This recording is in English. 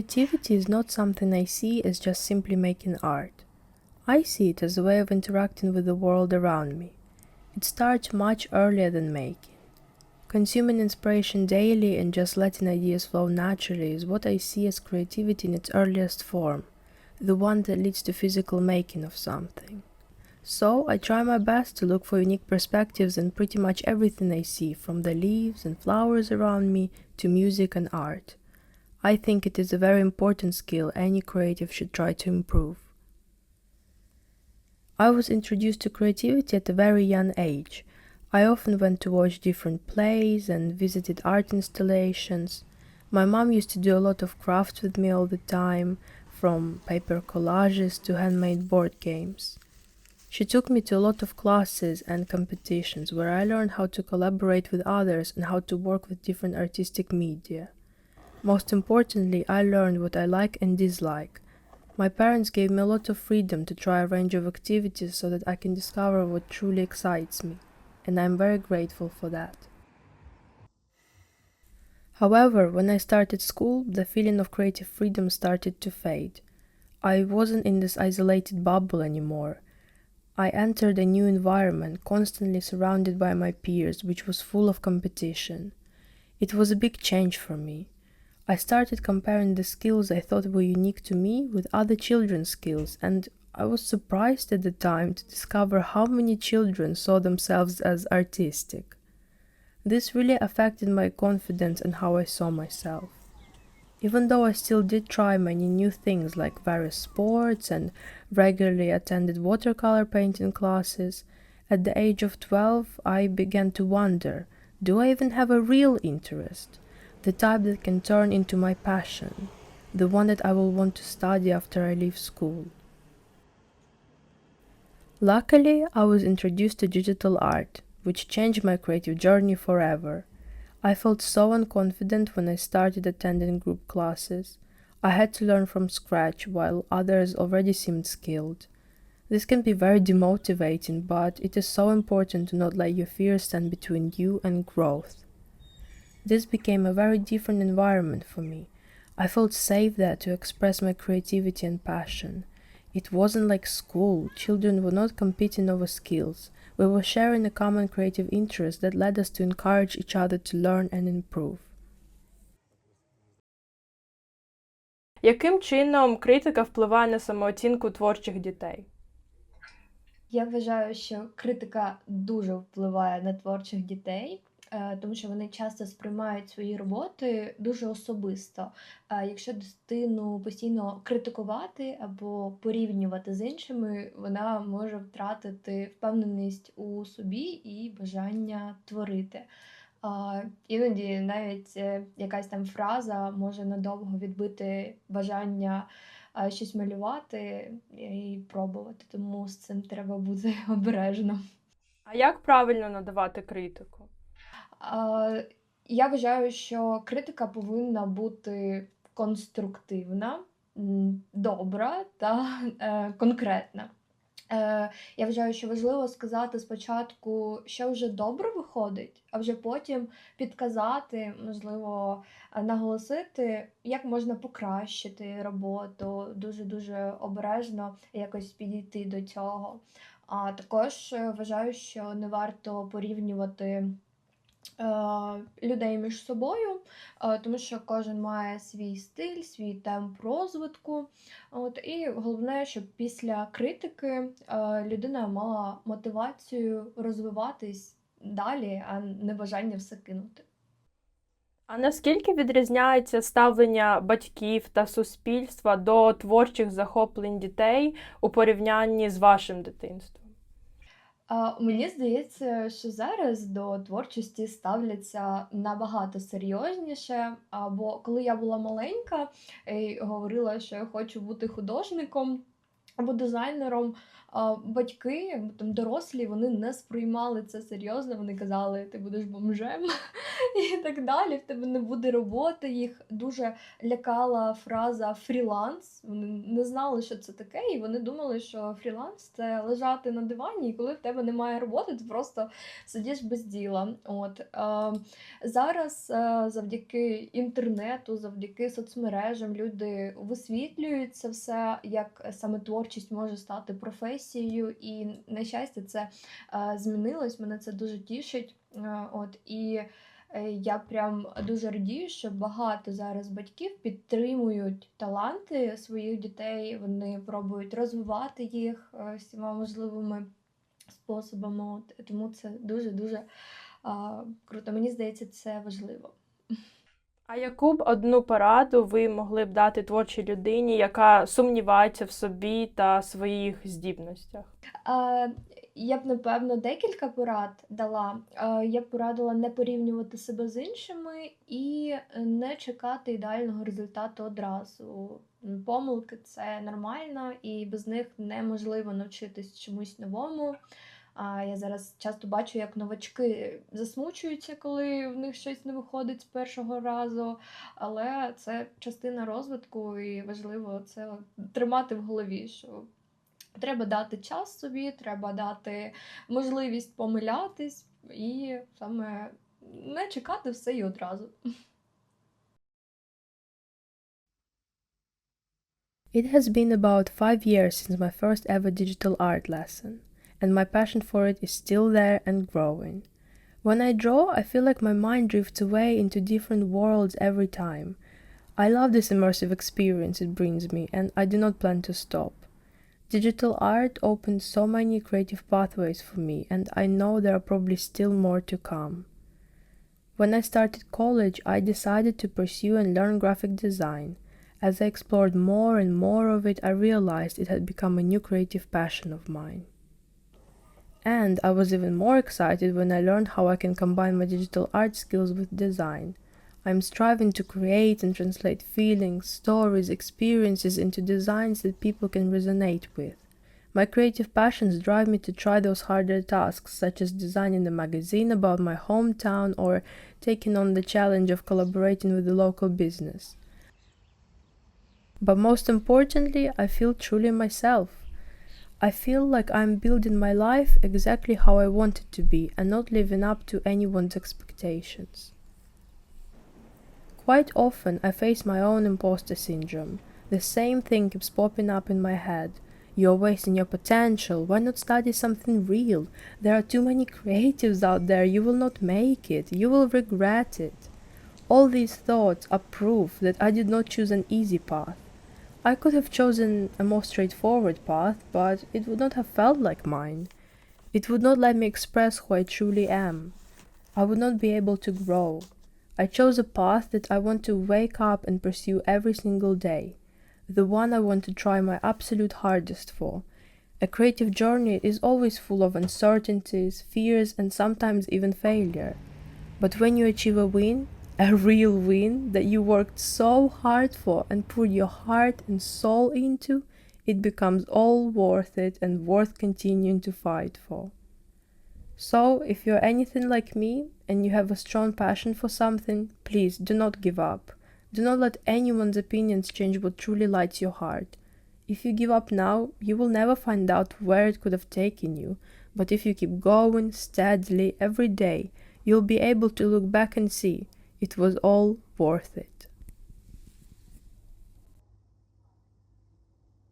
creativity is not something I see as just simply making art. I see it as a way of interacting with the world around me. It starts much earlier than making. Consuming inspiration daily and just letting ideas flow naturally is what I see as creativity in its earliest form, the one that leads to physical making of something. So I try my best to look for unique perspectives in pretty much everything I see, from the leaves and flowers around me to music and art. I think it is a very important skill any creative should try to improve. I was introduced to creativity at a very young age. I often went to watch different plays and visited art installations. My mom used to do a lot of crafts with me all the time, from paper collages to handmade board games. She took me to a lot of classes and competitions where I learned how to collaborate with others and how to work with different artistic media. Most importantly, I learned what I like and dislike. My parents gave me a lot of freedom to try a range of activities so that I can discover what truly excites me, and I'm very grateful for that. However, when I started school, the feeling of creative freedom started to fade. I wasn't in this isolated bubble anymore. I entered a new environment, constantly surrounded by my peers, which was full of competition. It was a big change for me. I started comparing the skills I thought were unique to me with other children's skills, and I was surprised at the time to discover how many children saw themselves as artistic. This really affected my confidence and how I saw myself. Even though I still did try many new things like various sports and regularly attended watercolor painting classes, at the age of 12 I began to wonder, do I even have a real interest? The type that can turn into my passion, the one that I will want to study after I leave school. Luckily, I was introduced to digital art, which changed my creative journey forever. I felt so unconfident when I started attending group classes. I had to learn from scratch while others already seemed skilled. This can be very demotivating, but it is so important to not let your fears stand between you and growth. This became a very different environment for me. I felt safe there to express my creativity and passion. It wasn't like school. Children were not competing over skills. We were sharing a common creative interest that led us to encourage each other to learn and improve. Яким чином критика впливає на самооцінку творчих дітей? Я вважаю, що критика дуже впливає на творчих дітей, тому що вони часто сприймають свої роботи дуже особисто. Якщо дитину постійно критикувати або порівнювати з іншими, вона може втратити впевненість у собі і бажання творити. Іноді навіть якась там фраза може надовго відбити бажання щось малювати і пробувати, тому з цим треба бути обережно. А як правильно надавати критику? А, Я вважаю, що критика повинна бути конструктивна, добра та конкретна. Я вважаю, що важливо сказати спочатку, що вже добре виходить, а вже потім підказати, можливо, наголосити, як можна покращити роботу, дуже-дуже обережно якось підійти до цього. А також вважаю, що не варто порівнювати людей між собою, тому що кожен має свій стиль, свій темп розвитку. І головне, щоб після критики людина мала мотивацію розвиватись далі, а не бажання все кинути. А наскільки відрізняється ставлення батьків та суспільства до творчих захоплень дітей у порівнянні з вашим дитинством? Мені здається, що зараз до творчості ставляться набагато серйозніше. Бо коли я була маленька і говорила, що я хочу бути художником або дизайнером, Батьки, там дорослі, вони не сприймали це серйозно, вони казали: "Ти будеш бомжем", і так далі, "В тебе не буде роботи". Їх дуже лякала фраза "фріланс". Вони не знали, що це таке, і вони думали, що фріланс — це лежати на дивані, і коли в тебе немає роботи, ти просто сидиш без діла. Зараз, завдяки інтернету, завдяки соцмережам люди висвітлюють це все, як саме творчість може стати професією, і, на щастя, це змінилось. Мене це дуже тішить. Я прям дуже радію, що багато зараз батьків підтримують таланти своїх дітей, вони пробують розвивати їх всіма можливими способами. Тому це дуже-дуже круто. Мені здається, це важливо. А яку б одну пораду ви могли б дати творчій людині, яка сумнівається в собі та своїх здібностях? Я б, напевно, декілька порад дала. Я б порадила не порівнювати себе з іншими і не чекати ідеального результату одразу. Помилки — це нормально, і без них неможливо навчитись чомусь новому. Я зараз часто бачу, як новачки засмучуються, коли в них щось не виходить з першого разу, але це частина розвитку, і важливо це тримати в голові, що треба дати час собі, треба дати можливість помилятись і саме не чекати все і одразу. It has been about 5 years since my first ever digital art lesson, and my passion for it is still there and growing. When I draw, I feel like my mind drifts away into different worlds every time. I love this immersive experience it brings me, and I do not plan to stop. Digital art opened so many creative pathways for me, and I know there are probably still more to come. When I started college, I decided to pursue and learn graphic design. As I explored more and more of it, I realized it had become a new creative passion of mine. And I was even more excited when I learned how I can combine my digital art skills with design. I'm striving to create and translate feelings, stories, experiences into designs that people can resonate with. My creative passions drive me to try those harder tasks, such as designing a magazine about my hometown or taking on the challenge of collaborating with a local business. But most importantly, I feel truly myself. I feel like I'm building my life exactly how I want it to be and not living up to anyone's expectations. Quite often, I face my own imposter syndrome. The same thing keeps popping up in my head. You're wasting your potential. Why not study something real? There are too many creatives out there. You will not make it. You will regret it. All these thoughts are proof that I did not choose an easy path. I could have chosen a more straightforward path, but it would not have felt like mine. It would not let me express who I truly am. I would not be able to grow. I chose a path that I want to wake up and pursue every single day. The one I want to try my absolute hardest for. A creative journey is always full of uncertainties, fears, and sometimes even failure. But when you achieve a win, a real win that you worked so hard for and poured your heart and soul into, it becomes all worth it and worth continuing to fight for. So, if you're anything like me and you have a strong passion for something, please do not give up. Do not let anyone's opinions change what truly lights your heart. If you give up now, you will never find out where it could have taken you, but if you keep going steadily every day, you'll be able to look back and see it was all worth it.